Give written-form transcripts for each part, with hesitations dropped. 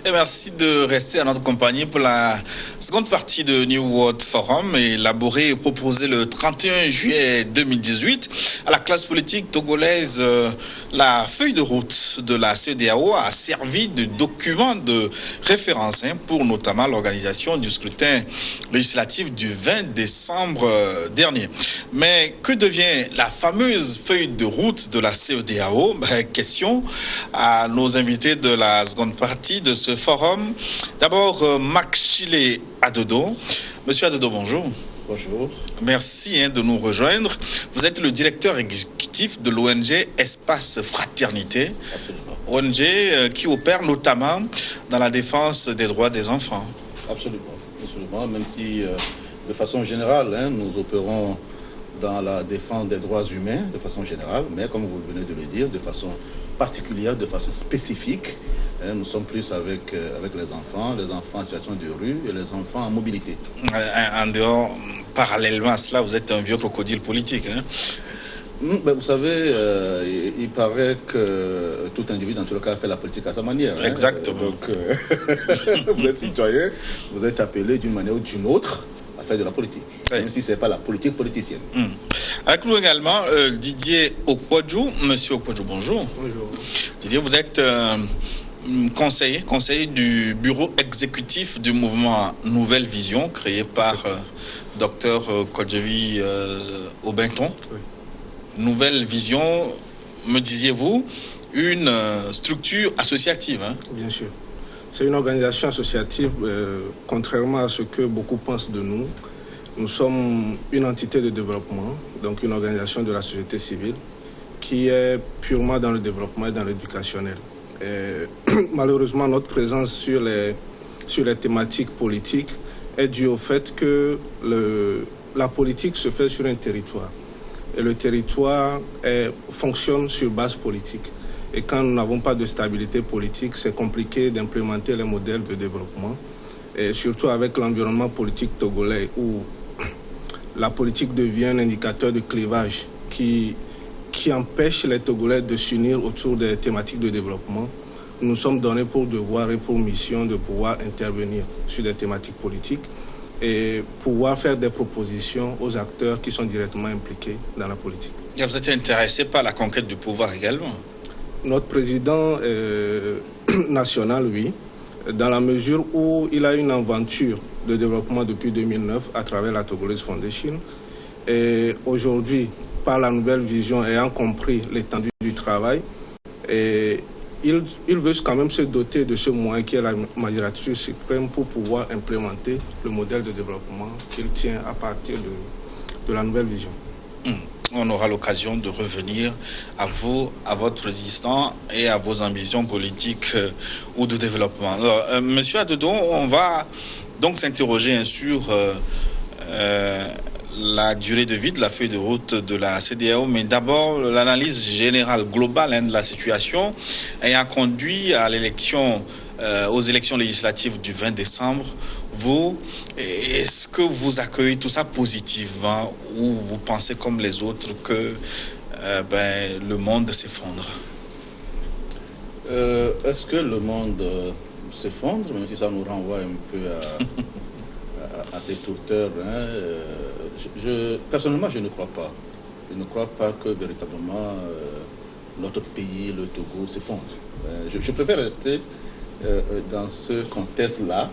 Et merci de rester à notre compagnie pour la seconde partie de New World Forum, élaboré et proposé le 31 juillet 2018 à la classe politique togolaise. La feuille de route de la CEDEAO a servi de document de référence pour notamment l'organisation du scrutin législatif du 20 décembre dernier. Mais que devient la fameuse feuille de route de la CEDEAO? Question à nos invités de la seconde partie de ce forum. D'abord, Maxile Adodo. Monsieur Adodo, bonjour. Bonjour. Merci de nous rejoindre. Vous êtes le directeur exécutif de l'ONG Espace Fraternité. Absolument. ONG qui opère notamment dans la défense des droits des enfants. Absolument. Même si, de façon générale, nous opérons dans la défense des droits humains, de façon générale, mais comme vous venez de le dire, de façon particulière, de façon spécifique. Nous sommes plus avec les enfants en situation de rue et les enfants en mobilité. En dehors, parallèlement à cela, vous êtes un vieux crocodile politique. Vous savez, il paraît que tout individu, dans tout le cas, fait la politique à sa manière. Exactement. Donc, vous êtes citoyen, vous êtes appelé d'une manière ou d'une autre à faire de la politique, même si ce n'est pas la politique politicienne. Avec nous également, Didier Okwadjou. Monsieur Okwadjou, bonjour. Bonjour. Didier, vous êtes conseiller du bureau exécutif du mouvement Nouvelle Vision, créé par Dr Kodjevi Obenton. Oui. Nouvelle Vision, me disiez-vous, une structure associative. Bien sûr. C'est une organisation associative, contrairement à ce que beaucoup pensent de nous. Nous sommes une entité de développement, donc une organisation de la société civile, qui est purement dans le développement et dans l'éducationnel. Malheureusement, notre présence sur les thématiques politiques est due au fait que la politique se fait sur un territoire. Et le territoire fonctionne sur base politique. Et quand nous n'avons pas de stabilité politique, c'est compliqué d'implémenter les modèles de développement. Et surtout avec l'environnement politique togolais, où la politique devient un indicateur de clivage qui empêche les Togolais de s'unir autour des thématiques de développement. Nous sommes donnés pour devoir et pour mission de pouvoir intervenir sur des thématiques politiques et pouvoir faire des propositions aux acteurs qui sont directement impliqués dans la politique. Et vous êtes intéressé par la conquête du pouvoir également? Notre président national, oui, dans la mesure où il a une aventure de développement depuis 2009 à travers la Togolese Foundation. Et aujourd'hui, par la nouvelle vision, ayant compris l'étendue du travail, et il veut quand même se doter de ce moyen qui est la magistrature suprême pour pouvoir implémenter le modèle de développement qu'il tient à partir de la nouvelle vision. On aura l'occasion de revenir à vous, à votre résistance et à vos ambitions politiques ou de développement. Alors, Monsieur Adodo, on va donc s'interroger sur la durée de vie de la feuille de route de la CEDEAO, mais d'abord l'analyse générale globale de la situation ayant conduit à aux élections législatives du 20 décembre. Vous, est-ce que vous accueillez tout ça positivement ou vous pensez comme les autres que le monde s'effondre? Est-ce que le monde s'effondre, même si ça nous renvoie un peu à cet auteur, personnellement, je ne crois pas. Je ne crois pas que véritablement notre pays, le Togo, s'effondre. Je préfère rester dans ce contexte-là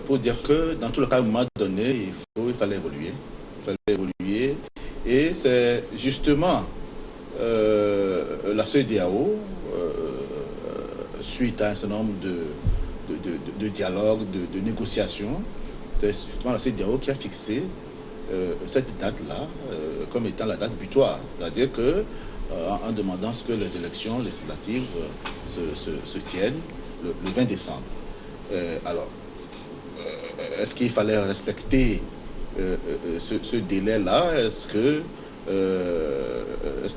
pour dire que dans tout le cas, à un moment donné, il fallait évoluer. Et c'est justement la CEDEAO, suite à un certain nombre de dialogues, de négociations, c'est justement la CEDEAO qui a fixé cette date-là comme étant la date butoir. C'est-à-dire que en demandant ce que les élections législatives se tiennent le 20 décembre. Alors, est-ce qu'il fallait respecter ce délai-là? Est-ce que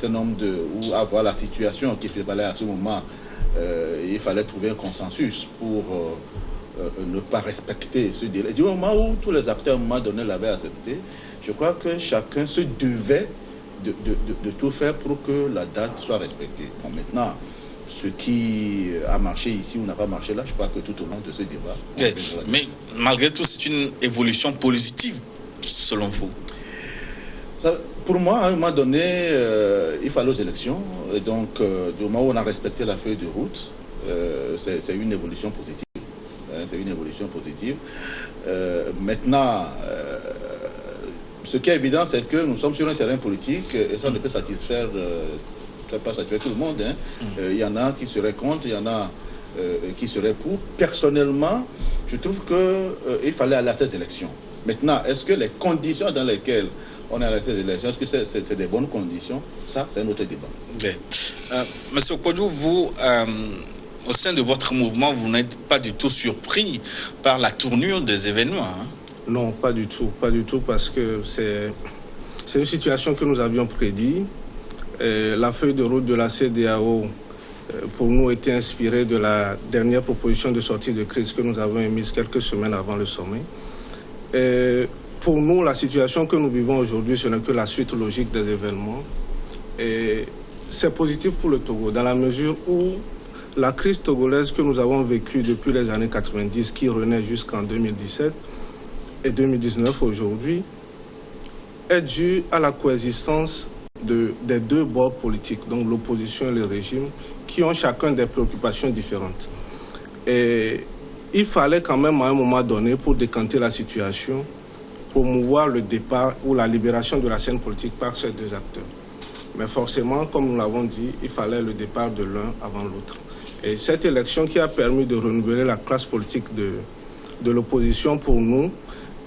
un homme ou avoir la situation qu'il fallait à ce moment, il fallait trouver un consensus pour ne pas respecter ce délai. Du moment où tous les acteurs à un moment donné l'avaient accepté, je crois que chacun se devait de tout faire pour que la date soit respectée. Bon, maintenant, ce qui a marché ici ou n'a pas marché là, je crois que tout au long de ce débat... Mais malgré tout, c'est une évolution positive, selon vous? Pour moi, à un moment donné, il fallait aux élections. Et donc, du moment où on a respecté la feuille de route, c'est une évolution positive. C'est une évolution positive. Maintenant, ce qui est évident, c'est que nous sommes sur un terrain politique et ça ne peut satisfaire, pas satisfaire tout le monde. Il y en a qui seraient contre, il y en a qui seraient pour. Personnellement, je trouve qu'il fallait aller à ces élections. Maintenant, est-ce que les conditions dans lesquelles on est à ces élections, est-ce que c'est des bonnes conditions? Ça, c'est un autre débat. Monsieur Kodjou, vous, au sein de votre mouvement, vous n'êtes pas du tout surpris par la tournure des événements, Non, pas du tout, parce que c'est une situation que nous avions prédit. La feuille de route de la CEDEAO, pour nous, était inspirée de la dernière proposition de sortie de crise que nous avons émise quelques semaines avant le sommet. Pour nous, la situation que nous vivons aujourd'hui, ce n'est que la suite logique des événements. Et c'est positif pour le Togo, dans la mesure où la crise togolaise que nous avons vécue depuis les années 90, qui renaît jusqu'en 2017 et 2019 aujourd'hui, est due à la coexistence des deux bords politiques, donc l'opposition et le régime, qui ont chacun des préoccupations différentes. Et il fallait quand même à un moment donné, pour décanter la situation, promouvoir le départ ou la libération de la scène politique par ces deux acteurs. Mais forcément, comme nous l'avons dit, il fallait le départ de l'un avant l'autre. Et cette élection qui a permis de renouveler la classe politique de l'opposition, pour nous,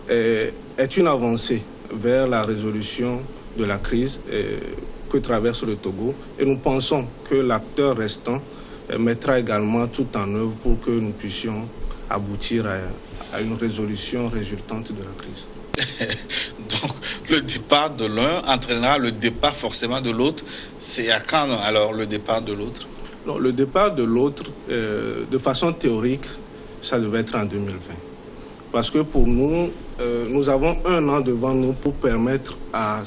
est une avancée vers la résolution de la crise que traverse le Togo. Et nous pensons que l'acteur restant mettra également tout en œuvre pour que nous puissions aboutir à une résolution résultante de la crise. Donc, le départ de l'un entraînera le départ forcément de l'autre. C'est à quand alors le départ de l'autre? Non, le départ de l'autre, de façon théorique, ça devait être en 2020. Parce que pour nous, nous avons 1 an devant nous pour permettre à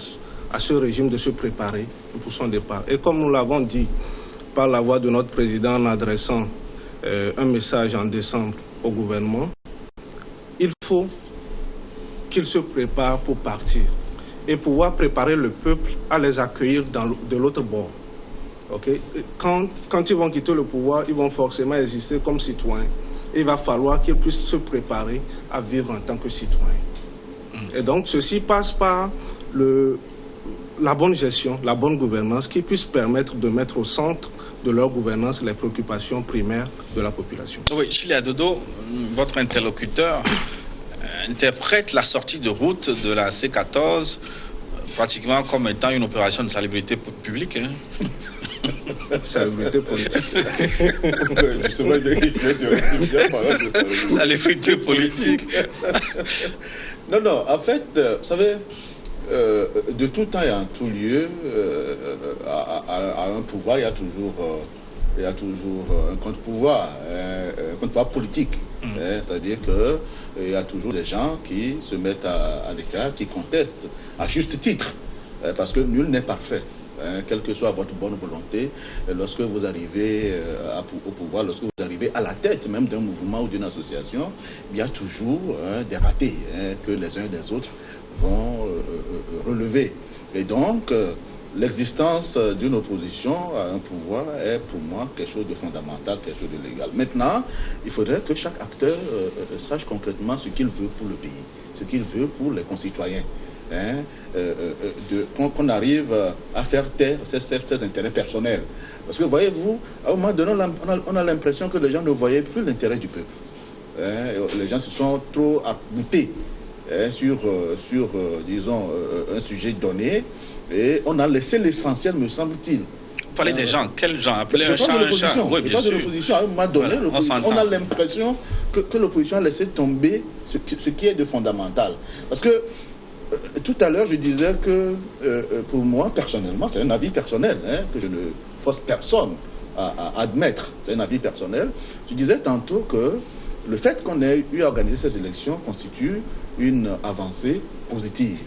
ce régime de se préparer pour son départ. Et comme nous l'avons dit par la voix de notre président en adressant un message en décembre au gouvernement, il faut qu'il se prépare pour partir et pouvoir préparer le peuple à les accueillir de l'autre bord. Okay? Quand ils vont quitter le pouvoir, ils vont forcément exister comme citoyens. Et il va falloir qu'ils puissent se préparer à vivre en tant que citoyens. Et donc, ceci passe par la bonne gestion, la bonne gouvernance, qui puisse permettre de mettre au centre de leur gouvernance les préoccupations primaires de la population. Oui, Chili Adodo, votre interlocuteur interprète la sortie de route de la C14 pratiquement comme étant une opération de salubrité publique. Salubrité politique. Justement, salubrité politique. Non, en fait, vous savez, de tout temps et en tout lieu, à un pouvoir, il y a toujours un contre-pouvoir, un contre-pouvoir politique. C'est-à-dire qu'il y a toujours des gens qui se mettent à l'écart, qui contestent à juste titre, parce que nul n'est parfait. Quelle que soit votre bonne volonté, lorsque vous arrivez au pouvoir, lorsque vous arrivez à la tête même d'un mouvement ou d'une association, il y a toujours des ratés que les uns et les autres vont relever. Et donc, l'existence d'une opposition à un pouvoir est pour moi quelque chose de fondamental, quelque chose de légal. Maintenant, il faudrait que chaque acteur sache concrètement ce qu'il veut pour le pays, ce qu'il veut pour les concitoyens. Qu'on arrive à faire taire ses intérêts personnels. Parce que voyez-vous, à un moment donné, on a l'impression que les gens ne voyaient plus l'intérêt du peuple. Les gens se sont trop aboutés sur disons, un sujet donné, et on a laissé l'essentiel, me semble-t-il. Vous parlez des gens, quels gens? Appelez un chat un chat. Oui, bien sûr. À un moment donné, on a l'impression que l'opposition a laissé tomber ce qui est de fondamental. Parce que tout à l'heure, je disais que pour moi, personnellement, c'est un avis personnel, que je ne force personne à admettre. C'est un avis personnel. Je disais tantôt que le fait qu'on ait eu à organiser ces élections constitue une avancée positive.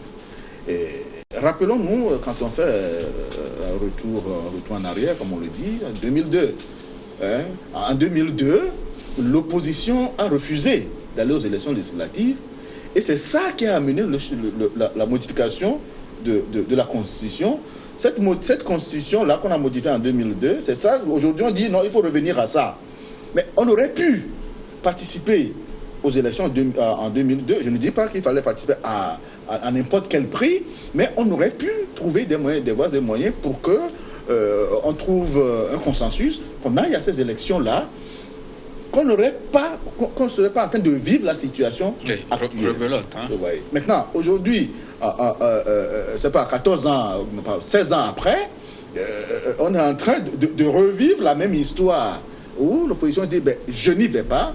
Et rappelons-nous, quand on fait un retour en arrière, comme on le dit, en 2002, en 2002, l'opposition a refusé d'aller aux élections législatives. Et c'est ça qui a amené la modification de la Constitution. Cette Constitution-là qu'on a modifiée en 2002, c'est ça. Aujourd'hui, on dit non, il faut revenir à ça. Mais on aurait pu participer aux élections en 2002. Je ne dis pas qu'il fallait participer à n'importe quel prix, mais on aurait pu trouver des moyens pour que on trouve un consensus, qu'on aille à ces élections-là, qu'on ne serait pas en train de vivre la situation rebelote. Maintenant, aujourd'hui, c'est pas 14 ans, 16 ans après, on est en train de revivre la même histoire où l'opposition dit je n'y vais pas.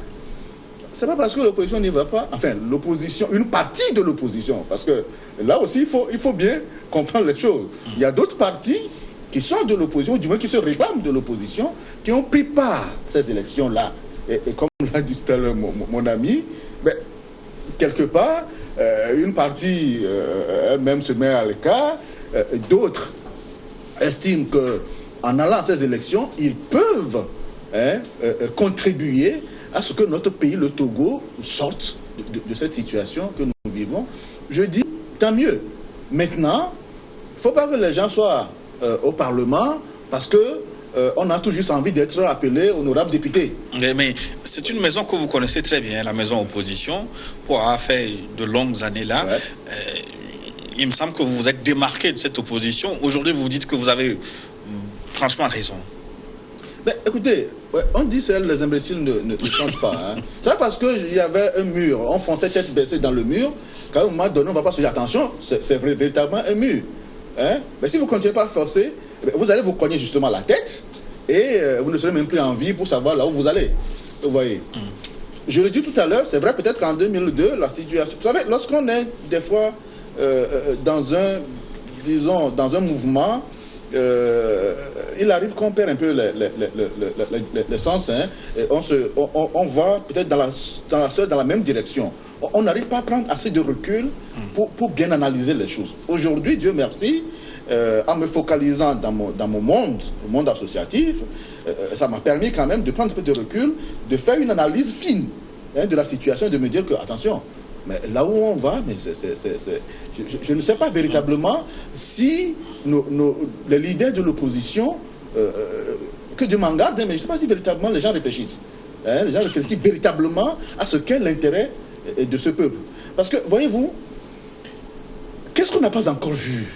C'est pas parce que l'opposition n'y va pas, enfin l'opposition, une partie de l'opposition, parce que là aussi il faut bien comprendre les choses. Il y a d'autres partis qui sont de l'opposition, ou du moins qui se réclament de l'opposition, qui ont pris part à ces élections-là. Et comme l'a dit tout à l'heure mon ami, quelque part, une partie elle-même se met à l'écart, d'autres estiment qu'en allant à ces élections, ils peuvent contribuer à ce que notre pays, le Togo, sorte de cette situation que nous vivons. Je dis, tant mieux. Maintenant, il ne faut pas que les gens soient au Parlement parce que on a tout juste envie d'être appelé honorable député. Mais c'est une maison que vous connaissez très bien, la maison opposition, pour avoir fait de longues années là. Ouais. Il me semble que vous vous êtes démarqué de cette opposition. Aujourd'hui, vous dites que vous avez franchement raison. Écoutez, on dit que les imbéciles ne chantent pas. C'est parce qu'il y avait un mur, on fonçait tête baissée dans le mur, qu'à un moment donné, on ne va pas se dire attention, c'est véritablement un mur. Mais si vous ne continuez pas à forcer, vous allez vous cogner justement la tête et vous ne serez même plus en vie pour savoir là où vous allez. Vous voyez. Je l'ai dit tout à l'heure, c'est vrai peut-être qu'en 2002, la situation... Vous savez, lorsqu'on est des fois dans un mouvement, il arrive qu'on perd un peu le sens, et on va peut-être dans la même direction. On n'arrive pas à prendre assez de recul pour bien analyser les choses. Aujourd'hui, Dieu merci, en me focalisant dans mon monde, le monde associatif, ça m'a permis quand même de prendre un peu de recul, de faire une analyse fine de la situation et de me dire que, attention, mais là où on va, mais je ne sais pas véritablement si les leaders de l'opposition, que Dieu m'en garde, mais je ne sais pas si véritablement les gens réfléchissent. Les gens réfléchissent véritablement à ce qu'est l'intérêt de ce peuple. Parce que, voyez-vous, qu'est-ce qu'on n'a pas encore vu?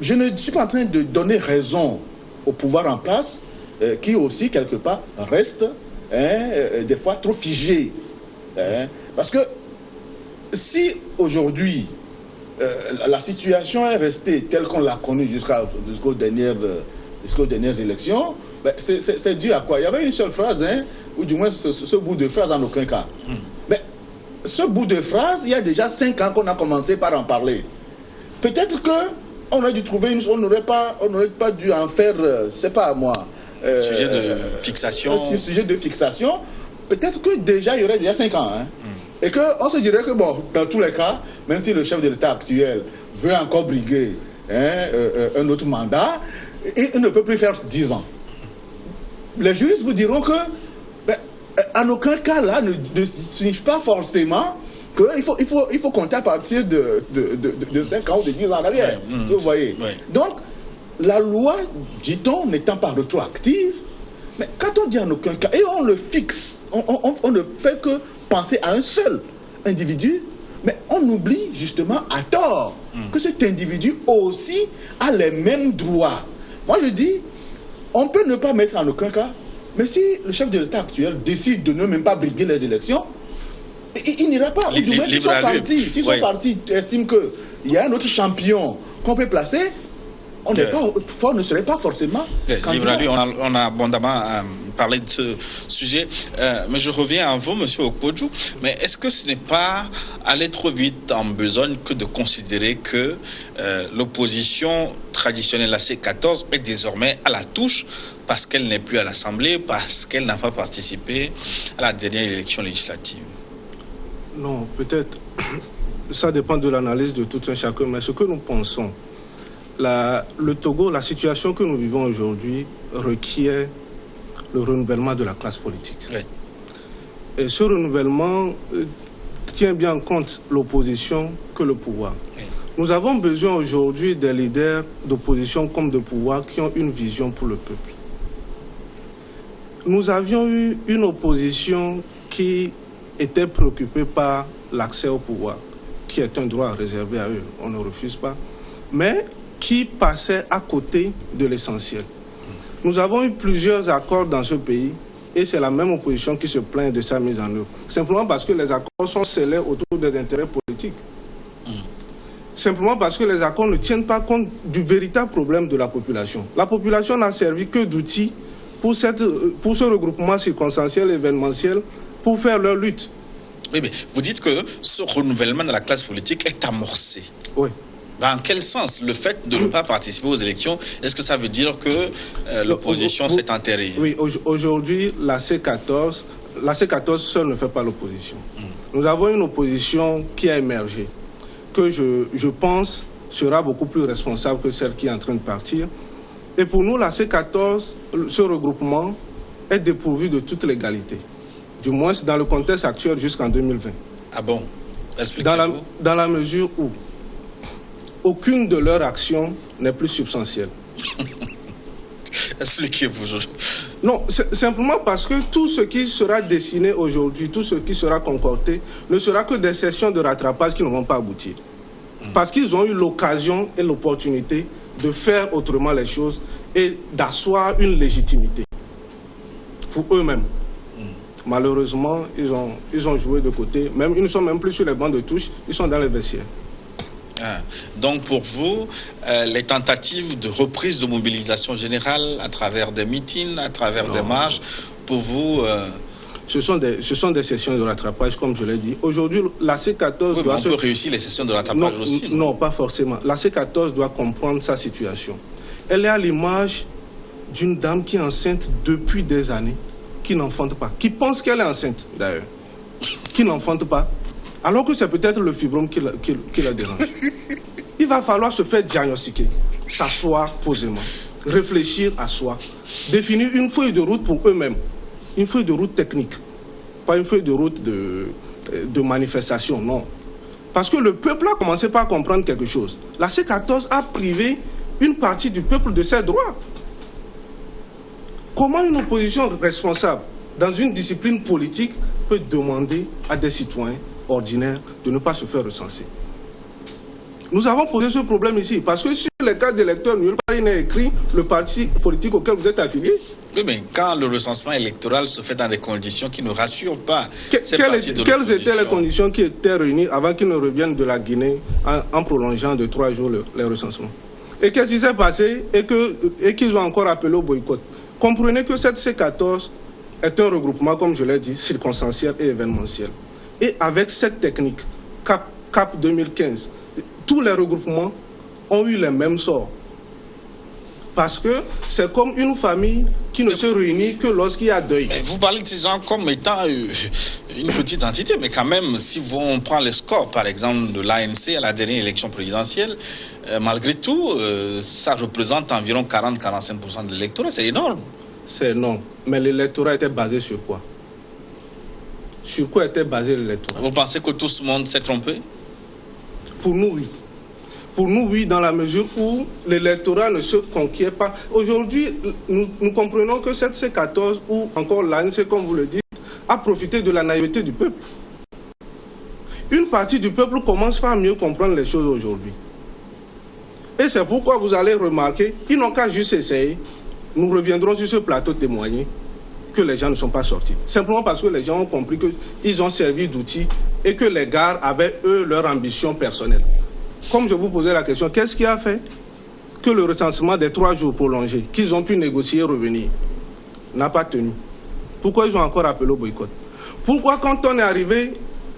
Je ne suis pas en train de donner raison au pouvoir en place, qui aussi, quelque part, reste des fois trop figé. Parce que si aujourd'hui la situation est restée telle qu'on l'a connue jusqu'aux dernières élections, c'est dû à quoi? Il y avait une seule phrase, ou du moins ce bout de phrase en aucun cas. Mais ce bout de phrase, il y a déjà 5 ans qu'on a commencé par en parler. Peut-être qu'on aurait dû trouver on n'aurait pas dû en faire, c'est pas moi. Sujet de fixation. Un sujet de fixation. Peut-être que déjà, il y aurait déjà 5 ans. Et qu'on se dirait que, bon, dans tous les cas, même si le chef de l'État actuel veut encore briguer un autre mandat, il ne peut plus faire 10 ans. Les juristes vous diront que, en aucun cas, là, ne signifie pas forcément qu'il faut compter à partir de 5 ans ou de 10 ans en arrière. Vous voyez. Donc, la loi, dit-on, n'étant pas rétroactive, mais quand on dit en aucun cas, et on le fixe, on ne fait que penser à un seul individu, mais on oublie justement à tort que cet individu aussi a les mêmes droits. Moi je dis, on peut ne pas mettre en aucun cas, mais si le chef de l'État actuel décide de ne même pas briguer les élections, il n'ira pas. Ou du moins, si son parti estime qu'il y a un autre champion qu'on peut placer, on ne serait pas forcément candidat. On a abondamment parlé de ce sujet, mais je reviens à vous, monsieur Okpodjou. Mais est-ce que ce n'est pas aller trop vite en besogne que de considérer que l'opposition traditionnelle, la C14, est désormais à la touche parce qu'elle n'est plus à l'Assemblée, parce qu'elle n'a pas participé à la dernière élection législative? Non, peut-être, ça dépend de l'analyse de tout un chacun, mais ce que nous pensons, le Togo, la situation que nous vivons aujourd'hui requiert le renouvellement de la classe politique. Oui. Et ce renouvellement tient bien en compte l'opposition que le pouvoir. Oui. Nous avons besoin aujourd'hui des leaders d'opposition comme de pouvoir qui ont une vision pour le peuple. Nous avions eu une opposition qui était préoccupée par l'accès au pouvoir, qui est un droit réservé à eux, on ne refuse pas, mais qui passait à côté de l'essentiel. Nous avons eu plusieurs accords dans ce pays et c'est la même opposition qui se plaint de sa mise en œuvre. Simplement parce que les accords sont scellés autour des intérêts politiques. Simplement parce que les accords ne tiennent pas compte du véritable problème de la population. La population n'a servi que d'outil pour ce regroupement circonstanciel, événementiel, pour faire leur lutte. Oui, mais vous dites que ce renouvellement de la classe politique est amorcé. Oui. Dans quel sens? Le fait de ne pas participer aux élections, est-ce que ça veut dire que l'opposition s'est enterrée? Oui, aujourd'hui, la C14 seule ne fait pas l'opposition. Nous avons une opposition qui a émergé, que je pense sera beaucoup plus responsable que celle qui est en train de partir. Et pour nous, la C14, ce regroupement, est dépourvu de toute légalité. Du moins dans le contexte actuel jusqu'en 2020. Ah bon? Expliquez-vous. Dans la mesure où aucune de leurs actions n'est plus substantielle. Expliquez-vous. Non, simplement parce que tout ce qui sera dessiné aujourd'hui, tout ce qui sera concocté, ne sera que des sessions de rattrapage qui ne vont pas aboutir. Parce qu'ils ont eu l'occasion et l'opportunité de faire autrement les choses et d'asseoir une légitimité pour eux-mêmes. Malheureusement, ils ont joué de côté. Même, ils ne sont même plus sur les bancs de touche, ils sont dans les vestiaires. Donc pour vous, les tentatives de reprise de mobilisation générale à travers des meetings, à travers des marches, pour vous... Ce sont des sessions de rattrapage, comme je l'ai dit. Aujourd'hui, la C14 oui, doit... on peut réussir les sessions de rattrapage aussi. Non, pas forcément. La C14 doit comprendre sa situation. Elle est à l'image d'une dame qui est enceinte depuis des années, qui n'enfante pas, qui pense qu'elle est enceinte, d'ailleurs, qui n'enfante pas, alors que c'est peut-être le fibrome qui la dérange. Il va falloir se faire diagnostiquer, s'asseoir posément, réfléchir à soi, définir une feuille de route pour eux-mêmes, une feuille de route technique, pas une feuille de route de manifestation, non. Parce que le peuple a commencé par comprendre quelque chose. La C14 a privé une partie du peuple de ses droits. Comment une opposition responsable, dans une discipline politique, peut demander à des citoyens ordinaires de ne pas se faire recenser? Nous avons posé ce problème ici, parce que sur les cartes d'électeurs, nulle part il n'est écrit le parti politique auquel vous êtes affilié. Oui, mais quand le recensement électoral se fait dans des conditions qui ne rassurent pas quelles étaient les conditions qui étaient réunies avant qu'ils ne reviennent de la Guinée en prolongeant de 3 jours les recensements? Et qu'est-ce qui s'est passé et qu'ils ont encore appelé au boycott? Comprenez que cette C14 est un regroupement, comme je l'ai dit, circonstanciel et événementiel. Et avec cette technique, CAP 2015, tous les regroupements ont eu les mêmes sorts. Parce que c'est comme une famille qui ne se réunit que lorsqu'il y a deuil. Mais vous parlez de ces gens comme étant une petite entité, mais quand même, si on prend les scores, par exemple, de l'ANC à la dernière élection présidentielle, malgré tout, ça représente environ 40-45% de l'électorat. C'est énorme. C'est énorme. Mais l'électorat était basé sur quoi? Sur quoi était basé l'électorat? Vous pensez que tout ce monde s'est trompé? Pour nous, oui. Pour nous, oui, dans la mesure où l'électorat ne se conquiert pas. Aujourd'hui, nous comprenons que cette C14 ou encore l'ANC, comme vous le dites, a profité de la naïveté du peuple. Une partie du peuple commence par mieux comprendre les choses aujourd'hui. Et c'est pourquoi vous allez remarquer, ils n'ont qu'à juste essayer. Nous reviendrons sur ce plateau témoigner que les gens ne sont pas sortis. Simplement parce que les gens ont compris qu'ils ont servi d'outils et que les gars avaient, eux, leur ambition personnelle. Comme je vous posais la question, qu'est-ce qui a fait que le recensement des 3 jours prolongés, qu'ils ont pu négocier et revenir, n'a pas tenu? Pourquoi ils ont encore appelé au boycott? Pourquoi quand on est arrivé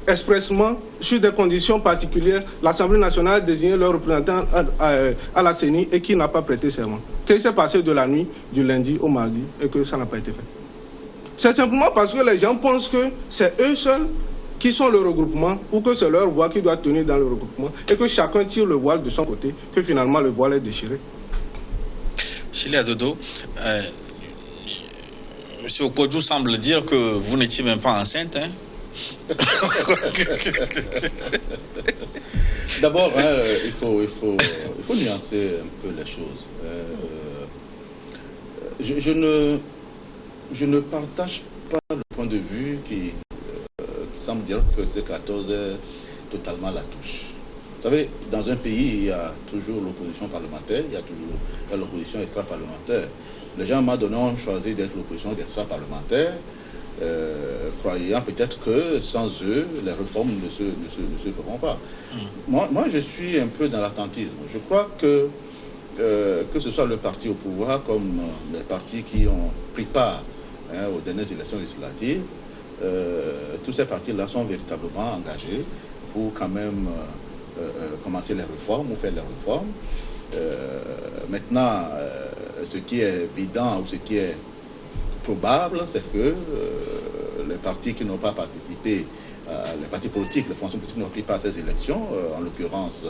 expressement sur des conditions particulières, l'Assemblée nationale a désigné leur représentant à la CENI et qui n'a pas prêté serment? Qu'est-ce qui s'est passé de la nuit du lundi au mardi et que ça n'a pas été fait? C'est simplement parce que les gens pensent que c'est eux seuls qui sont le regroupement ou que c'est leur voix qui doit tenir dans le regroupement et que chacun tire le voile de son côté, que finalement le voile est déchiré. Chili Adodo, Monsieur Okodjou semble dire que vous n'étiez même pas enceinte, hein? D'abord, il faut nuancer un peu les choses. Je ne partage pas le point de vue qui semble dire que C14 est totalement à la touche. Vous savez, dans un pays, il y a toujours l'opposition parlementaire, il y a toujours l'opposition extra-parlementaire. Les gens, à un moment donné, ont choisi d'être l'opposition extra-parlementaire, croyant peut-être que sans eux, les réformes ne se feront pas. Moi, je suis un peu dans l'attentisme. Je crois que ce soit le parti au pouvoir comme les partis qui ont pris part aux dernières élections législatives, tous ces partis-là sont véritablement engagés pour quand même commencer les réformes ou faire les réformes. Maintenant, ce qui est évident ou ce qui est probable, c'est que les partis qui n'ont pas participé, les partis politiques, les formations politiques qui n'ont pris part à ces élections, en l'occurrence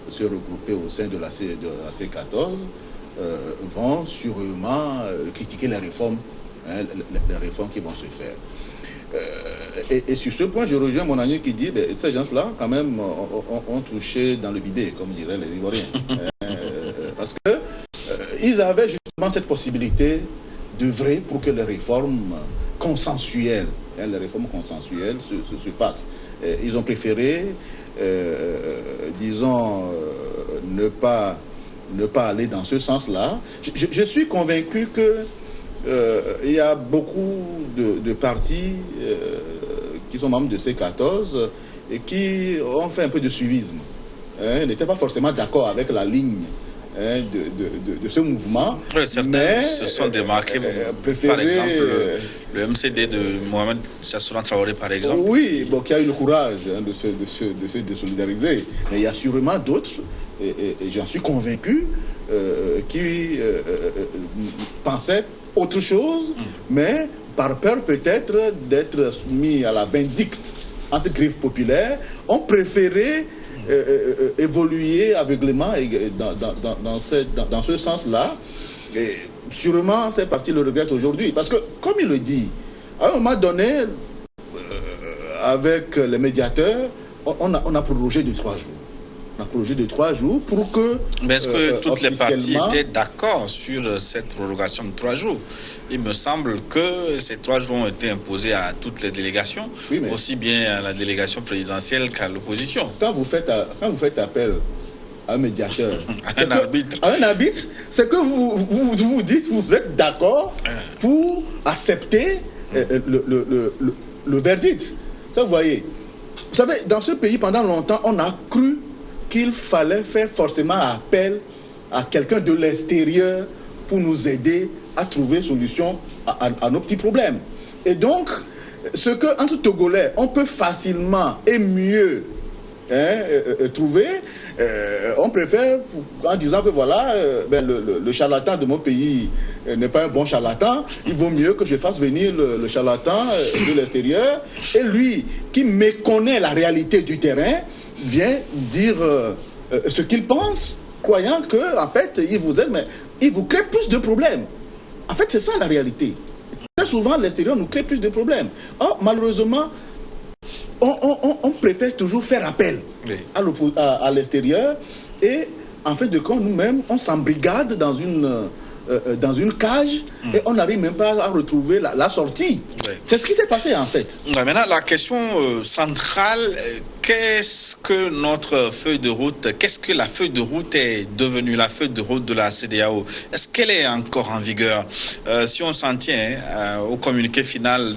se regrouper au sein de la C14, vont sûrement critiquer les réformes, les réformes qui vont se faire. Et sur ce point, je rejoins mon ami qui dit ces gens-là, quand même, ont touché dans le bidet, comme diraient les Ivoiriens. Parce que ils avaient justement cette possibilité d'œuvrer pour que les réformes consensuelles, se fassent. Ils ont préféré, disons, ne pas aller dans ce sens-là. Je suis convaincu que il y a beaucoup de partis qui sont membres de C14 et qui ont fait un peu de suivisme. Ils n'étaient pas forcément d'accord avec la ligne de ce mouvement. Oui, certains se sont démarqués, par exemple le MCD de Mohamed Chassouna Traoré, par exemple. Oui, qui a eu le courage de se désolidariser. Mais il y a sûrement d'autres, et j'en suis convaincu, qui pensaient autre chose, mais par peur peut-être d'être soumis à la vindicte entre griffes populaires, ont préféré évoluer aveuglément dans ce sens-là. Et sûrement, ces partis le regrettent aujourd'hui. Parce que, comme il le dit, à un moment donné, avec les médiateurs, on a prorogé de 3 jours. On a prorogé de 3 jours pour que... Mais est-ce que toutes les parties étaient d'accord sur cette prorogation de 3 jours? Il me semble que ces 3 jours ont été imposés à toutes les délégations, oui, aussi bien à la délégation présidentielle qu'à l'opposition. Quand vous faites appel à un médiateur, à un arbitre, c'est que vous dites vous êtes d'accord pour accepter le verdict. Ça, vous voyez. Vous savez, dans ce pays, pendant longtemps, on a cru qu'il fallait faire forcément appel à quelqu'un de l'extérieur pour nous aider à trouver solution à nos petits problèmes. Et donc, ce que entre Togolais, on peut facilement et mieux trouver, on préfère, en disant que voilà, le charlatan de mon pays n'est pas un bon charlatan, il vaut mieux que je fasse venir le charlatan de l'extérieur, et lui, qui méconnaît la réalité du terrain, vient dire ce qu'il pense, croyant que, en fait, il vous aide, mais il vous crée plus de problèmes. En fait, c'est ça la réalité. Très souvent, l'extérieur nous crée plus de problèmes. Or, malheureusement, on préfère toujours faire appel à l'extérieur, et en fait de compte, nous-mêmes, on s'embrigade dans une cage et on n'arrive même pas à retrouver la sortie. Oui. C'est ce qui s'est passé en fait. Maintenant, la question centrale, qu'est-ce que notre feuille de route, qu'est-ce que la feuille de route est devenue, la feuille de route de la CEDEAO? Est-ce qu'elle est encore en vigueur? Si on s'en tient au communiqué final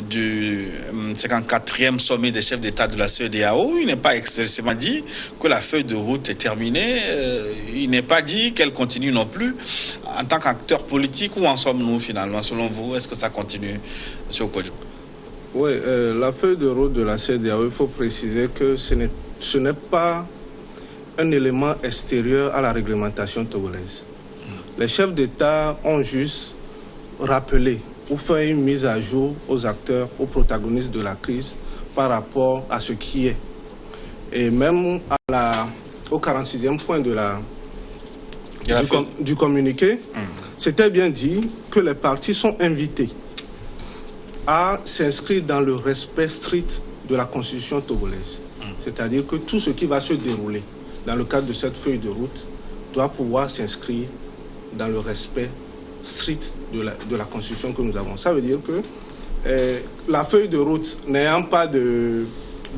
du 54e sommet des chefs d'État de la CEDEAO, il n'est pas expressément dit que la feuille de route est terminée. Il n'est pas dit qu'elle continue non plus. En tant qu'acteur politique, où en sommes-nous finalement, selon vous? Est-ce que ça continue, M. Okodjou? Oui, la feuille de route de la CEDEAO, il faut préciser que ce n'est pas un élément extérieur à la réglementation togolaise. Les chefs d'État ont juste rappelé ou faire une mise à jour aux acteurs, aux protagonistes de la crise par rapport à ce qui est. Et même au 46e point du communiqué, c'était bien dit que les partis sont invités à s'inscrire dans le respect strict de la constitution togolaise. C'est-à-dire que tout ce qui va se dérouler dans le cadre de cette feuille de route doit pouvoir s'inscrire dans le respect strict de la constitution que nous avons. Ça veut dire que la feuille de route n'ayant pas de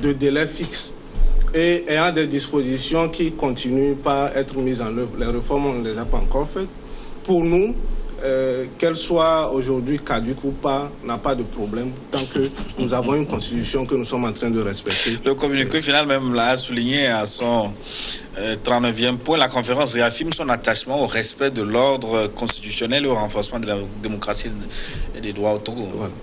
délai fixe et ayant des dispositions qui continuent par être mises en œuvre, les réformes, on ne les a pas encore faites. Pour nous, qu'elle soit aujourd'hui caduque ou pas, n'a pas de problème tant que nous avons une constitution que nous sommes en train de respecter. Le communiqué final même l'a souligné à son 39e point. La conférence réaffirme son attachement au respect de l'ordre constitutionnel et au renforcement de la démocratie et des droits au Togo. Voilà.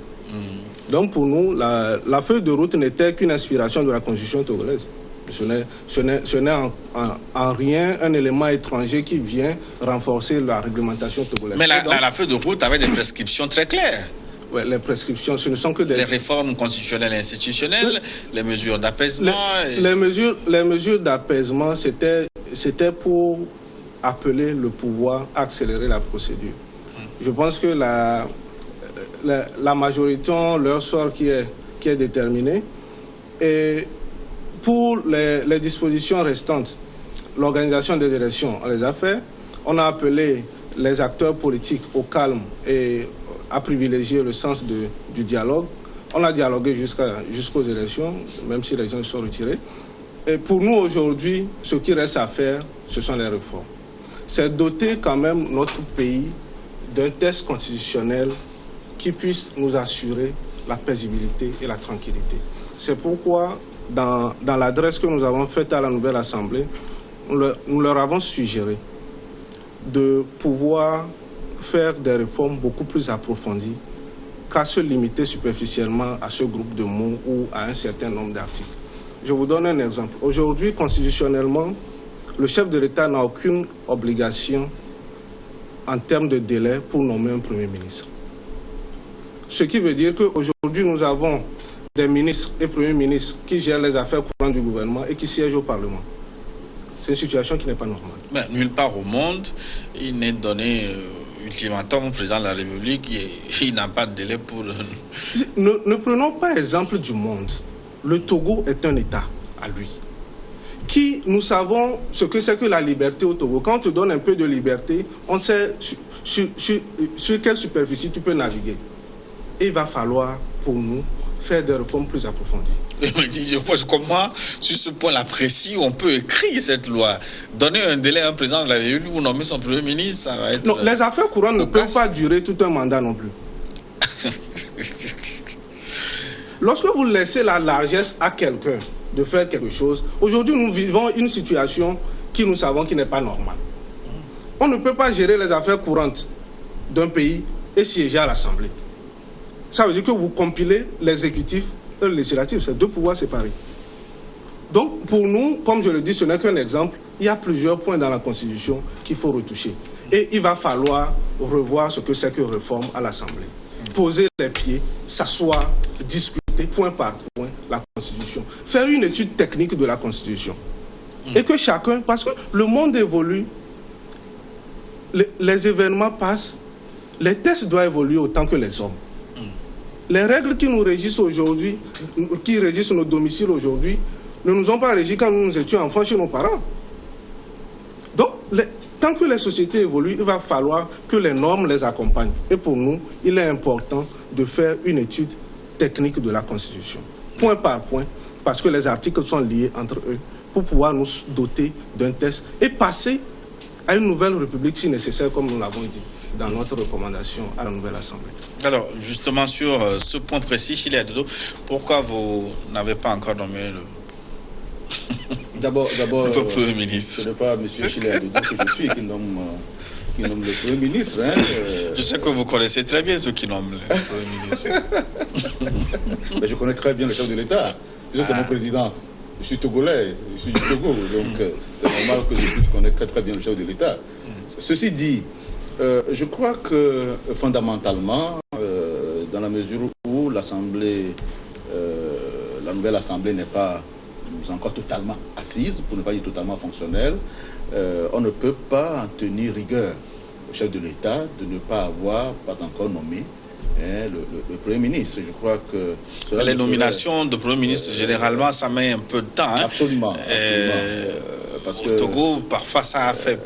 Donc pour nous, la feuille de route n'était qu'une inspiration de la constitution togolaise. Ce n'est en rien un élément étranger qui vient renforcer la réglementation togolaise. Mais la feuille de route avait des prescriptions très claires. Oui, les prescriptions, ce ne sont que des... Les réformes constitutionnelles et institutionnelles, les mesures d'apaisement... Les mesures d'apaisement, c'était pour appeler le pouvoir à accélérer la procédure. Je pense que la majorité ont leur sort qui est déterminé. Et pour les dispositions restantes, l'organisation des élections, on les a fait. On a appelé les acteurs politiques au calme et à privilégier le sens du dialogue. On a dialogué jusqu'aux élections, même si les gens se sont retirés. Et pour nous, aujourd'hui, ce qui reste à faire, ce sont les réformes. C'est doter quand même notre pays d'un texte constitutionnel qui puisse nous assurer la paisibilité et la tranquillité. C'est pourquoi, dans l'adresse que nous avons faite à la nouvelle Assemblée, nous leur avons suggéré de pouvoir faire des réformes beaucoup plus approfondies qu'à se limiter superficiellement à ce groupe de mots ou à un certain nombre d'articles. Je vous donne un exemple. Aujourd'hui, constitutionnellement, le chef de l'État n'a aucune obligation en termes de délai pour nommer un Premier ministre. Ce qui veut dire qu'aujourd'hui, nous avons des ministres et premiers ministres qui gèrent les affaires courantes du gouvernement et qui siègent au Parlement. C'est une situation qui n'est pas normale. Mais nulle part au monde, il n'est donné ultimatum au président de la République et il n'a pas de délai pour... Ne prenons pas exemple du monde. Le Togo est un État à lui. Nous savons ce que c'est que la liberté au Togo. Quand on te donne un peu de liberté, on sait sur quelle superficie tu peux naviguer. Et il va falloir, pour nous, faire des réformes plus approfondies. Comment, sur ce point-là précis, on peut écrire cette loi? Donner un délai à un président de la République ou nommer son Premier ministre, ça va être... Non, les affaires courantes ne peuvent pas durer tout un mandat non plus. Lorsque vous laissez la largesse à quelqu'un de faire quelque chose, aujourd'hui nous vivons une situation qui nous savons qui n'est pas normale. On ne peut pas gérer les affaires courantes d'un pays et siéger à l'Assemblée. Ça veut dire que vous compilez l'exécutif et le législatif, c'est deux pouvoirs séparés. Donc pour nous, comme je le dis, ce n'est qu'un exemple, il y a plusieurs points dans la Constitution qu'il faut retoucher. Et il va falloir revoir ce que c'est que réforme à l'Assemblée. Poser les pieds, s'asseoir, discuter point par point la Constitution. Faire une étude technique de la Constitution. Et que chacun, parce que le monde évolue, les événements passent, les textes doivent évoluer autant que les hommes. Les règles qui nous régissent aujourd'hui, qui régissent nos domiciles aujourd'hui, ne nous ont pas régi quand nous étions enfants chez nos parents. Donc, tant que les sociétés évoluent, il va falloir que les normes les accompagnent. Et pour nous, il est important de faire une étude technique de la Constitution, point par point, parce que les articles sont liés entre eux, pour pouvoir nous doter d'un texte et passer à une nouvelle république si nécessaire, comme nous l'avons dit dans notre recommandation à la nouvelle Assemblée. Alors, justement, sur ce point précis, Chili Adodo, pourquoi vous n'avez pas encore nommé D'abord, le Premier ministre? Ce n'est pas M. Chili Adodo que je suis qui nomme le Premier ministre. Je sais que vous connaissez très bien ceux qui nomment le Premier ministre. Mais je connais très bien le chef de l'État. C'est mon président. Je suis togolais, je suis du Togo, donc c'est normal que je puisse connaître très bien le chef de l'État. Ceci dit, je crois que fondamentalement, dans la mesure où la nouvelle Assemblée n'est pas encore totalement assise, pour ne pas dire totalement fonctionnelle, on ne peut pas en tenir rigueur chef de l'État de ne pas encore nommé le Premier ministre. Je crois que... Les nominations de Premier ministre, généralement, ça met un peu de temps. Absolument. Parce au Togo, parfois, ça a fait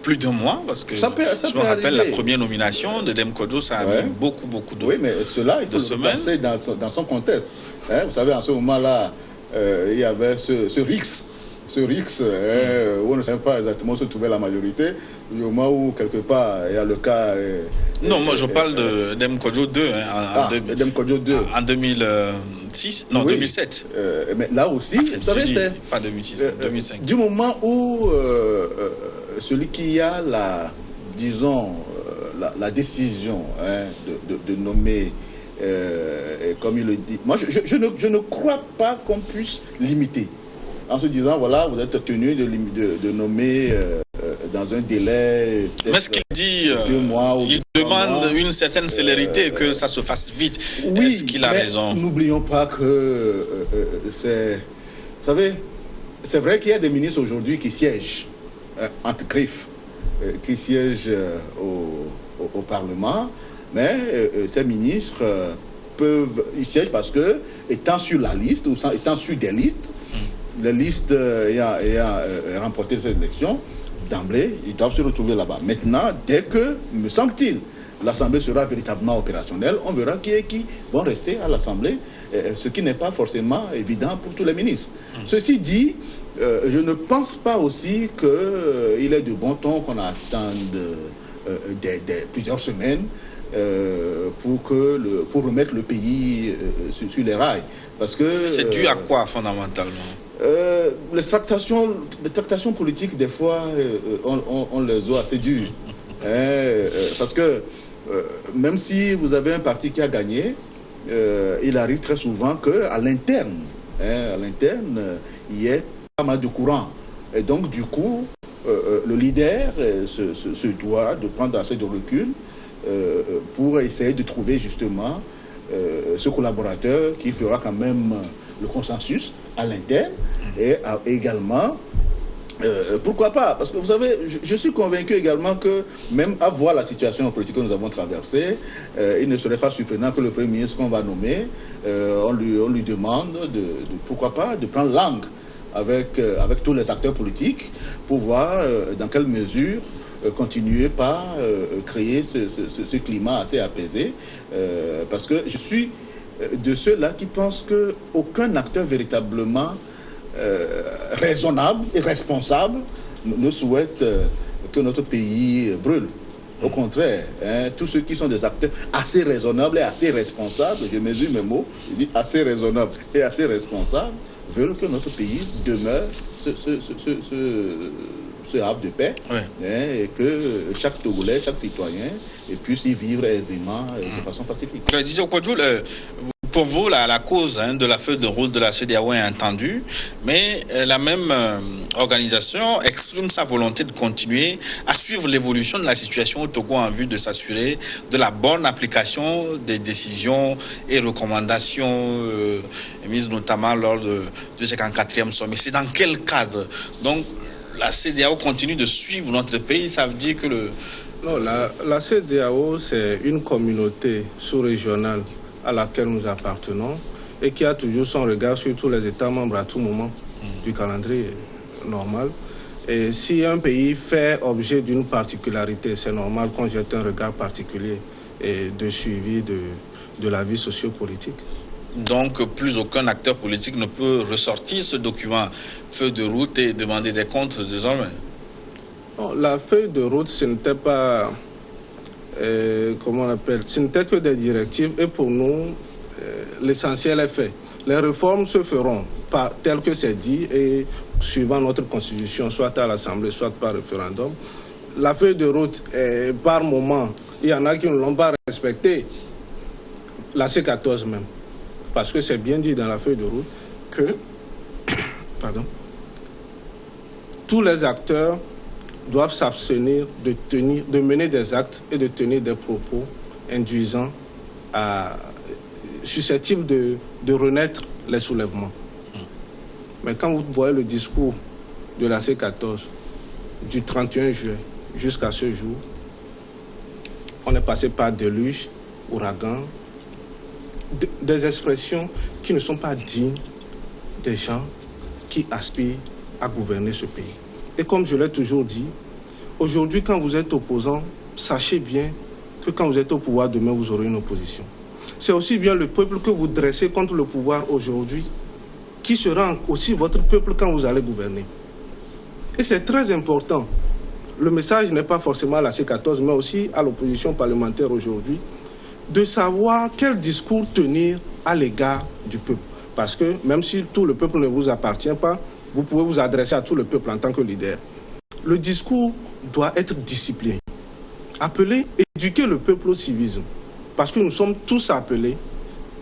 plus de mois, parce que je me rappelle la première nomination de Dem Kodjo, ça a mis beaucoup de Oui, mais cela, il faut le placer dans son contexte. Vous savez, en ce moment-là, il y avait ce RIX, où on ne savait pas exactement où se trouvait la majorité, au moment où, quelque part, il y a le cas... non, moi je parle de Dem Kodjo 2, Dem Kodjo 2. En 2006, non, 2007. Mais là aussi, vous savez, c'est... Pas 2006, 2005. Du moment où celui qui a la décision de nommer, comme il le dit, moi je ne crois pas qu'on puisse limiter en se disant voilà, vous êtes tenu de nommer dans un délai. Mais ce qu'il dit, 2 mois il demande une certaine célérité, que ça se fasse vite. Oui, est-ce qu'il a raison? N'oublions pas que c'est... Vous savez, c'est vrai qu'il y a des ministres aujourd'hui qui siègent entre griffes, qui siègent au Parlement, mais ces ministres ils siègent parce que, étant sur la liste, ou étant sur des listes, les listes ayant remporté ces élections, d'emblée, ils doivent se retrouver là-bas. Maintenant, dès que, me semble-t-il, l'Assemblée sera véritablement opérationnelle, on verra qui vont rester à l'Assemblée, ce qui n'est pas forcément évident pour tous les ministres. Ceci dit, je ne pense pas aussi qu'il est de bon ton qu'on attende plusieurs semaines pour remettre le pays sur les rails. Parce que c'est dû à quoi fondamentalement? Les tractations politiques, des fois, on les voit assez dures. Parce que même si vous avez un parti qui a gagné, il arrive très souvent qu'à l'interne, il y ait pas mal de courant. Et donc, du coup, le leader se doit de prendre assez de recul pour essayer de trouver justement ce collaborateur qui fera quand même le consensus à l'interne et également pourquoi pas, parce que vous savez, je suis convaincu également que même à voir la situation politique que nous avons traversée, il ne serait pas surprenant que le Premier ministre qu'on va nommer, on lui demande pourquoi pas de prendre langue avec tous les acteurs politiques pour voir dans quelle mesure continuer par créer ce climat assez apaisé, parce que je suis de ceux-là qui pensent qu'aucun acteur véritablement raisonnable et responsable ne souhaite que notre pays brûle. Au contraire, tous ceux qui sont des acteurs assez raisonnables et assez responsables, je mesure mes mots, je dis assez raisonnables et assez responsables, veulent que notre pays demeure ce havre de paix, et que chaque Togolais, chaque citoyen puisse y vivre aisément de façon pacifique. Disons, pour vous, la cause de la feuille de route de la CEDEAO est entendue, mais la même organisation exprime sa volonté de continuer à suivre l'évolution de la situation au Togo en vue de s'assurer de la bonne application des décisions et recommandations émises notamment lors de ce 44e sommet. C'est dans quel cadre? Donc, la CEDEAO continue de suivre notre pays, ça veut dire que Non, la CEDEAO, c'est une communauté sous-régionale à laquelle nous appartenons et qui a toujours son regard sur tous les États membres à tout moment du calendrier normal. Et si un pays fait objet d'une particularité, c'est normal qu'on jette un regard particulier et de suivi de la vie sociopolitique. Donc, plus aucun acteur politique ne peut ressortir ce document feuille de route et demander des comptes désormais. Non, la feuille de route, ce n'était pas... ce n'était que des directives et pour nous, l'essentiel est fait. Les réformes se feront tel que c'est dit et suivant notre constitution, soit à l'Assemblée, soit par référendum. La feuille de route, par moment, il y en a qui ne l'ont pas respectée, la C14 même. Parce que c'est bien dit dans la feuille de route que tous les acteurs doivent s'abstenir de mener des actes et de tenir des propos induisant susceptibles de renaître les soulèvements. Mais quand vous voyez le discours de la C14 du 31 juillet jusqu'à ce jour, on est passé par déluge, ouragan, des expressions qui ne sont pas dignes des gens qui aspirent à gouverner ce pays. Et comme je l'ai toujours dit, aujourd'hui, quand vous êtes opposant, sachez bien que quand vous êtes au pouvoir, demain, vous aurez une opposition. C'est aussi bien le peuple que vous dressez contre le pouvoir aujourd'hui qui sera aussi votre peuple quand vous allez gouverner. Et c'est très important. Le message n'est pas forcément à la C14, mais aussi à l'opposition parlementaire aujourd'hui, de savoir quel discours tenir à l'égard du peuple. Parce que même si tout le peuple ne vous appartient pas, vous pouvez vous adresser à tout le peuple en tant que leader. Le discours doit être discipliné. Appeler, éduquer le peuple au civisme. Parce que nous sommes tous appelés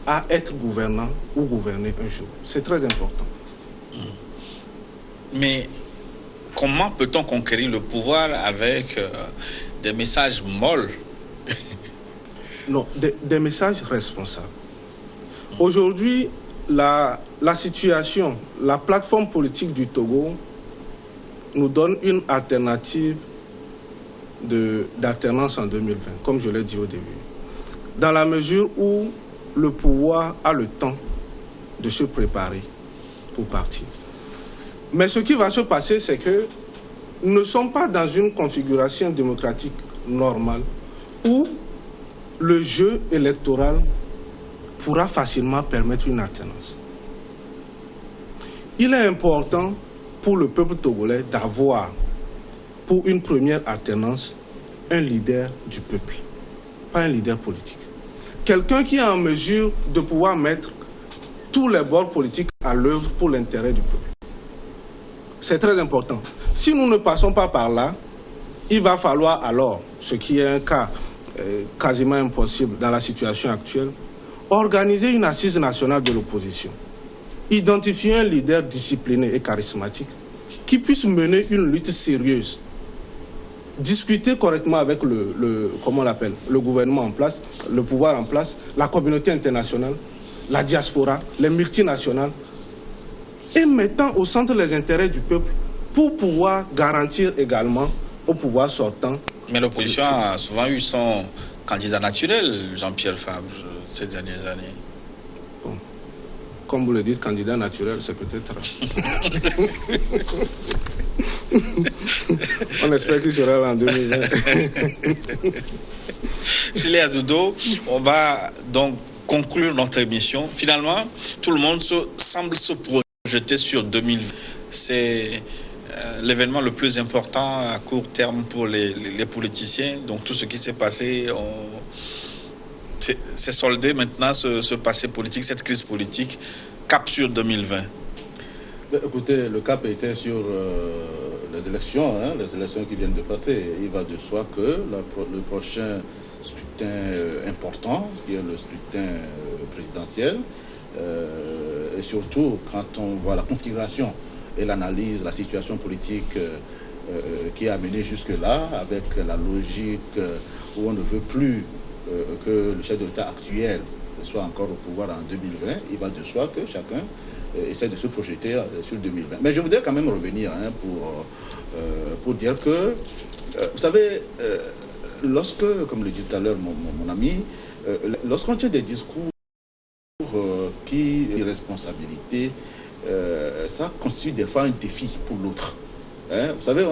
à être gouvernants ou gouverner un jour. C'est très important. Mais comment peut-on conquérir le pouvoir avec des messages molles? Non, des messages responsables. Aujourd'hui, la situation, la plateforme politique du Togo nous donne une alternative d'alternance en 2020, comme je l'ai dit au début. Dans la mesure où le pouvoir a le temps de se préparer pour partir. Mais ce qui va se passer, c'est que nous ne sommes pas dans une configuration démocratique normale où le jeu électoral pourra facilement permettre une alternance. Il est important pour le peuple togolais d'avoir, pour une première alternance, un leader du peuple, pas un leader politique. Quelqu'un qui est en mesure de pouvoir mettre tous les bords politiques à l'œuvre pour l'intérêt du peuple. C'est très important. Si nous ne passons pas par là, il va falloir alors, ce qui est un cas quasiment impossible dans la situation actuelle, organiser une assise nationale de l'opposition, identifier un leader discipliné et charismatique qui puisse mener une lutte sérieuse, discuter correctement avec le gouvernement en place, le pouvoir en place, la communauté internationale, la diaspora, les multinationales, et mettant au centre les intérêts du peuple pour pouvoir garantir également au pouvoir sortant. Mais l'opposition a souvent eu son candidat naturel, Jean-Pierre Fabre, ces dernières années. Bon. Comme vous le dites, candidat naturel, c'est peut-être... On espère qu'il sera là en 2020. Chile Adoudou, on va donc conclure notre émission. Finalement, tout le monde semble se projeter sur 2020. C'est l'événement le plus important à court terme pour les politiciens. Donc tout ce qui s'est passé, c'est soldé maintenant, ce passé politique, cette crise politique, cap sur 2020. Écoutez, le cap était sur les élections qui viennent de passer. Il va de soi que le prochain scrutin important, qui est le scrutin présidentiel, et surtout quand on voit la configuration et l'analyse, la situation politique qui est amenée jusque-là, avec la logique où on ne veut plus que le chef de l'État actuel soit encore au pouvoir en 2020, il va de soi que chacun essaie de se projeter sur 2020. Mais je voudrais quand même revenir pour dire que, vous savez, lorsque, comme le dit tout à l'heure mon ami, lorsqu'on tient des discours qui irresponsabilité, ça constitue des fois un défi pour l'autre. Vous savez,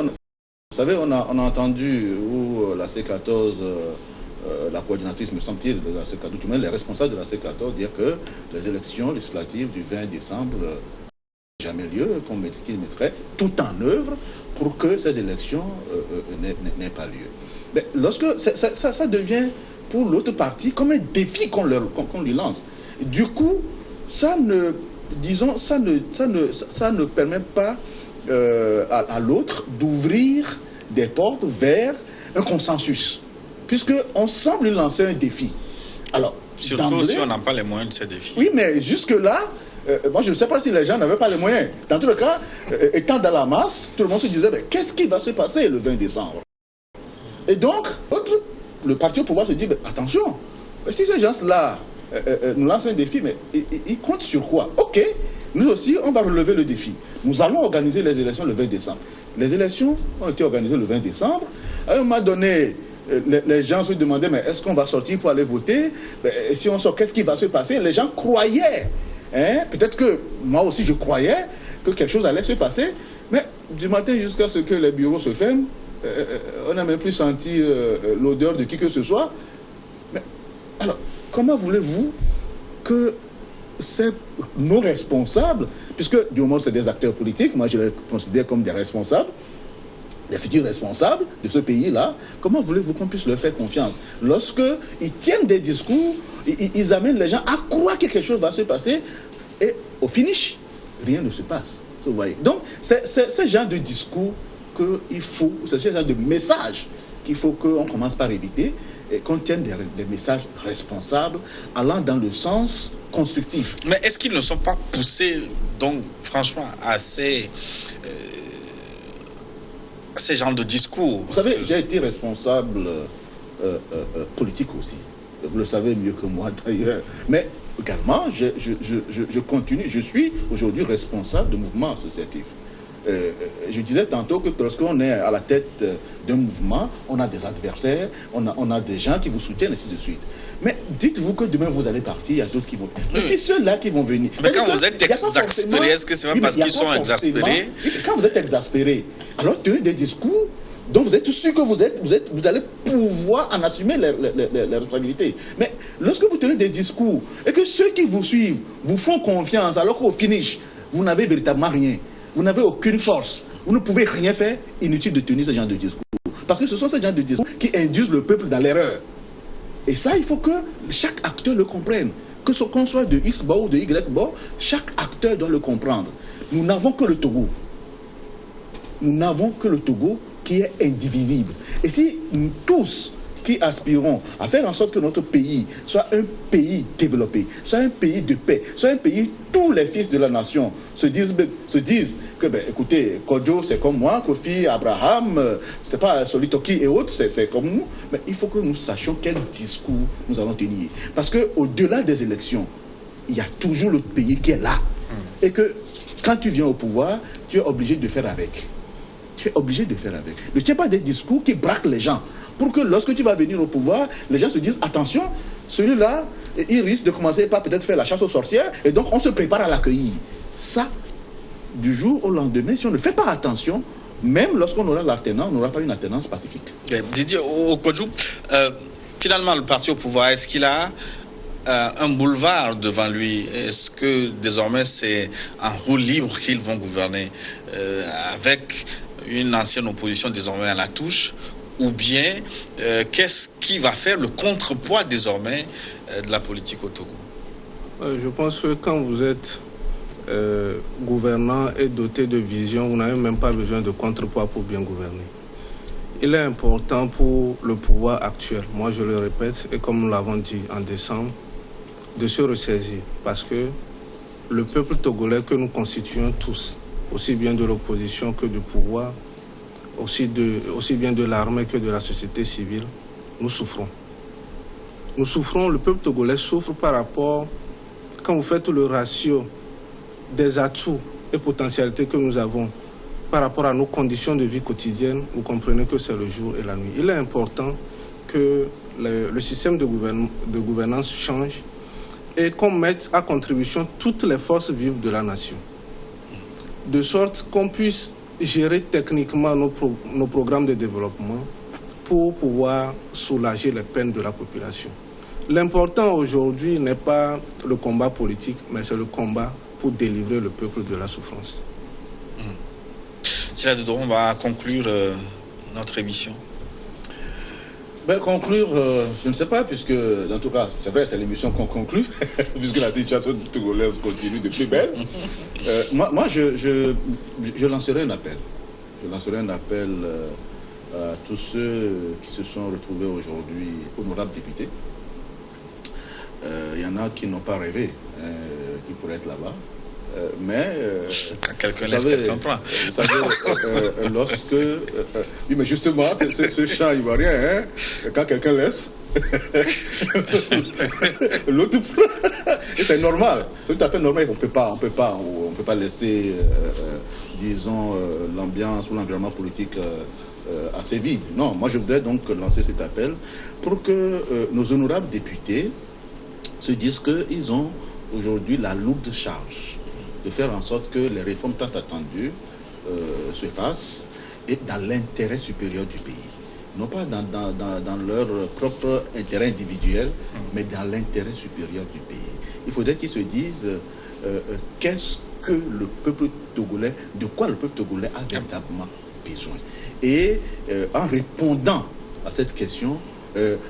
on a entendu où la C14, la coordinatrice, me semble-t-il, de la C14, tout le monde, les responsables de la C14, dire que les élections législatives du 20 décembre n'aient jamais lieu, qu'ils mettraient tout en œuvre pour que ces élections n'aient pas lieu. Mais lorsque ça devient pour l'autre partie comme un défi qu'on lui lance. Du coup, ça ne permet pas à l'autre d'ouvrir des portes vers un consensus, puisqu'on semble lancer un défi. Alors, surtout si on n'a pas les moyens de ces défis. Oui, mais jusque-là, moi je ne sais pas si les gens n'avaient pas les moyens. Dans tous les cas, étant dans la masse, tout le monde se disait, mais qu'est-ce qui va se passer le 20 décembre? Et donc, le parti au pouvoir se dit, mais attention, si ces gens-là nous lancent un défi, mais ils comptent sur quoi? Ok, nous aussi, on va relever le défi. Nous allons organiser les élections le 20 décembre. Les élections ont été organisées le 20 décembre. À un moment donné, les gens se demandaient, mais est-ce qu'on va sortir pour aller voter? Et si on sort, qu'est-ce qui va se passer? Les gens croyaient, peut-être que moi aussi je croyais que quelque chose allait se passer, mais du matin jusqu'à ce que les bureaux se ferment, on n'a même plus senti l'odeur de qui que ce soit. Mais alors, comment voulez-vous que nos responsables, puisque du moment c'est des acteurs politiques, moi je les considère comme des responsables, des futurs responsables de ce pays-là, comment voulez-vous qu'on puisse leur faire confiance? Lorsqu'ils tiennent des discours, ils amènent les gens à croire que quelque chose va se passer, et au finish, rien ne se passe. Vous voyez? Donc, c'est ce genre de discours qu'il faut, c'est ce genre de message qu'il faut qu'on commence par éviter, et qu'on tienne des messages responsables, allant dans le sens constructif. Mais est-ce qu'ils ne sont pas poussés, donc, franchement, à ces genres de discours? Vous savez, j'ai été responsable politique aussi. Vous le savez mieux que moi d'ailleurs. Mais également, je continue. Je suis aujourd'hui responsable de mouvements associatifs. Je disais tantôt que lorsqu'on est à la tête d'un mouvement, on a des adversaires, on a des gens qui vous soutiennent, et ainsi de suite. Mais dites-vous que demain vous allez partir, il y a d'autres qui vont venir. Mais c'est ceux-là qui vont venir. Mais quand vous êtes exaspéré, est-ce que c'est même parce qu'ils sont exaspérés? Quand vous êtes exaspéré, alors tenez des discours dont vous êtes sûr que vous allez pouvoir en assumer les responsabilités. Mais lorsque vous tenez des discours et que ceux qui vous suivent vous font confiance, alors qu'au finish, vous n'avez véritablement rien, vous n'avez aucune force, vous ne pouvez rien faire, inutile de tenir ce genre de discours. Parce que ce sont ces genres de discours qui induisent le peuple dans l'erreur. Et ça, il faut que chaque acteur le comprenne. Que ce qu'on soit de X bord ou de Y bord, chaque acteur doit le comprendre. Nous n'avons que le Togo. Nous n'avons que le Togo qui est indivisible. Et si nous tous qui aspirons à faire en sorte que notre pays soit un pays développé, soit un pays de paix, soit un pays, tous les fils de la nation se disent que, écoutez, Kodjo c'est comme moi, Kofi, Abraham, c'est pas Solitoki et autres, c'est comme nous, mais il faut que nous sachions quel discours nous allons tenir. Parce qu'au-delà des élections, il y a toujours le pays qui est là. Et que quand tu viens au pouvoir, tu es obligé de faire avec. Tu es obligé de faire avec. Ne tiens pas des discours qui braquent les gens. Pour que lorsque tu vas venir au pouvoir, les gens se disent, attention, celui-là, il risque de commencer par peut-être faire la chasse aux sorcières, et donc on se prépare à l'accueillir. Ça, du jour au lendemain, si on ne fait pas attention, même lorsqu'on aura l'alternance, on n'aura pas une alternance pacifique. Didier Okodjou, finalement, le parti au pouvoir, est-ce qu'il a un boulevard devant lui? Est-ce que désormais c'est en roue libre qu'ils vont gouverner avec une ancienne opposition désormais à la touche? Ou bien, qu'est-ce qui va faire le contrepoids désormais de la politique au Togo? Je pense que quand vous êtes gouvernant et doté de vision, vous n'avez même pas besoin de contrepoids pour bien gouverner. Il est important pour le pouvoir actuel, moi je le répète, et comme nous l'avons dit en décembre, de se ressaisir. Parce que le peuple togolais que nous constituons tous, aussi bien de l'opposition que du pouvoir, aussi bien de l'armée que de la société civile, nous souffrons. Nous souffrons, le peuple togolais souffre par rapport, quand vous faites le ratio des atouts et potentialités que nous avons par rapport à nos conditions de vie quotidiennes, vous comprenez que c'est le jour et la nuit. Il est important que le système de gouvernance change et qu'on mette à contribution toutes les forces vives de la nation. De sorte qu'on puisse gérer techniquement nos programmes de développement pour pouvoir soulager les peines de la population. L'important aujourd'hui n'est pas le combat politique, mais c'est le combat pour délivrer le peuple de la souffrance. Gilles Adedoro, on va conclure notre émission. Conclure, je ne sais pas, puisque, en tout cas, c'est vrai, c'est l'émission qu'on conclut, puisque la situation togolaise continue de plus belle. Moi, je lancerai un appel. Je lancerai un appel à tous ceux qui se sont retrouvés aujourd'hui honorables députés. Il y en a qui n'ont pas rêvé qui pourraient être là-bas. Mais quelqu'un laisse, quelqu'un prend. Vous savez, lorsque oui, mais justement, c'est ce chant ivoirien, hein, quand quelqu'un laisse, L'autre et c'est normal, c'est tout à fait normal. On peut pas laisser, disons, l'ambiance ou l'environnement politique assez vide. Non, moi je voudrais donc lancer cet appel pour que nos honorables députés se disent qu'ils ont aujourd'hui la lourde charge de faire en sorte que les réformes tant attendues se fassent et dans l'intérêt supérieur du pays. Non pas dans leur propre intérêt individuel, mais dans l'intérêt supérieur du pays. Il faudrait qu'ils se disent qu'est-ce que le peuple togolais, de quoi le peuple togolais a véritablement besoin. Et en répondant à cette question,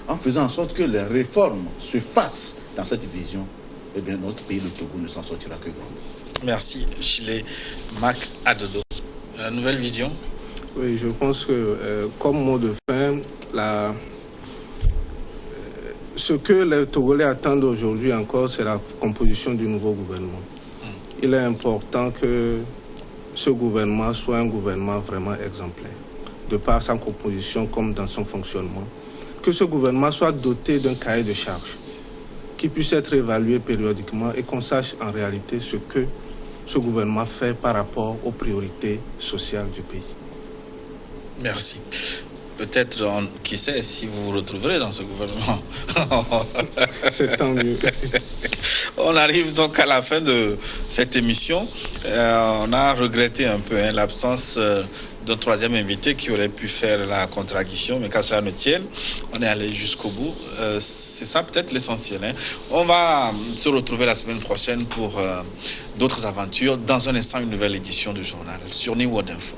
en faisant en sorte que les réformes se fassent dans cette vision, eh bien notre pays, le Togo, ne s'en sortira que grandi. Merci, Chile. Mac Adodo. La nouvelle vision? Oui, je pense que comme mot de fin, ce que les Togolais attendent aujourd'hui encore, c'est la composition du nouveau gouvernement. Il est important que ce gouvernement soit un gouvernement vraiment exemplaire, de par sa composition comme dans son fonctionnement. Que ce gouvernement soit doté d'un cahier de charges qui puisse être évalué périodiquement et qu'on sache en réalité ce que ce gouvernement fait par rapport aux priorités sociales du pays. Merci. Peut-être, qui sait, si vous vous retrouverez dans ce gouvernement. C'est tant mieux. On arrive donc à la fin de cette émission. On a regretté un peu l'absence d'un troisième invité qui aurait pu faire la contradiction, mais qu'à cela ne tienne, on est allé jusqu'au bout. C'est ça peut-être l'essentiel. On va se retrouver la semaine prochaine pour d'autres aventures. Dans un instant, une nouvelle édition du journal sur New World Info.